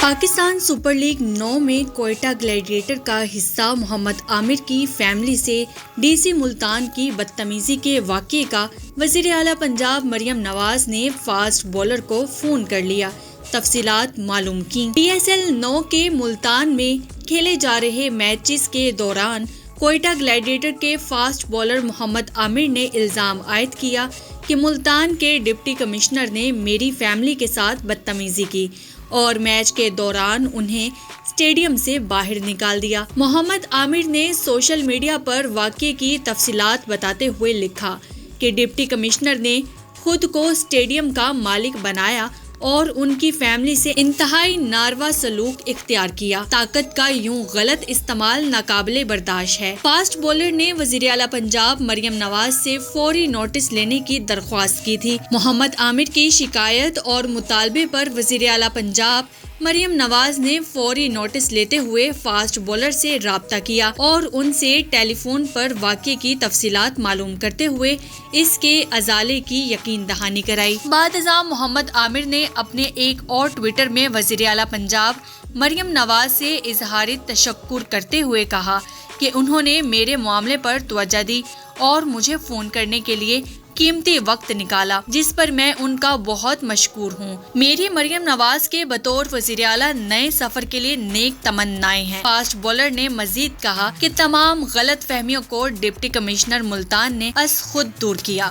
Pakistan super league 9 میں Quetta gladiator کا حصہ محمد عامر کی فیملی سے ڈی سی ملتان کی بدتمیزی کے واقعے کا وزیر اعلیٰ پنجاب مریم نواز نے فاسٹ بولر کو فون کر لیا، تفصیلات معلوم کیں۔ پی ایس ایل 9 کے ملتان میں کھیلے جا رہے میچز کے دوران کوئٹہ گلیڈیٹر کے فاسٹ بولر محمد عامر نے الزام عائد کیا کہ ملتان کے ڈپٹی کمشنر نے میری فیملی کے ساتھ بدتمیزی کی اور میچ کے دوران انہیں اسٹیڈیم سے باہر نکال دیا۔ محمد عامر نے سوشل میڈیا پر واقعے کی تفصیلات بتاتے ہوئے لکھا کہ ڈپٹی کمشنر نے خود کو اسٹیڈیم کا مالک بنایا اور ان کی فیملی سے انتہائی ناروا سلوک اختیار کیا۔ طاقت کا یوں غلط استعمال ناقابل برداشت ہے۔ فاسٹ بولر نے وزیر اعلیٰ پنجاب مریم نواز سے فوری نوٹس لینے کی درخواست کی تھی۔ محمد عامر کی شکایت اور مطالبے پر وزیر اعلیٰ پنجاب مریم نواز نے فوری نوٹس لیتے ہوئے فاسٹ بولر سے رابطہ کیا اور ان سے ٹیلی فون پر واقعے کی تفصیلات معلوم کرتے ہوئے اس کے ازالے کی یقین دہانی کرائی۔ بعد ازاں محمد عامر نے اپنے ایک اور ٹویٹر میں وزیر اعلیٰ پنجاب مریم نواز سے اظہار تشکر کرتے ہوئے کہا کہ انہوں نے میرے معاملے پر توجہ دی اور مجھے فون کرنے کے لیے قیمتی وقت نکالا، جس پر میں ان کا بہت مشکور ہوں۔ میری مریم نواز کے بطور وزیر اعلیٰ نئے سفر کے لیے نیک تمنائیں ہیں۔ فاسٹ بولر نے مزید کہا کہ تمام غلط فہمیوں کو ڈپٹی کمشنر ملتان نے از خود دور کیا۔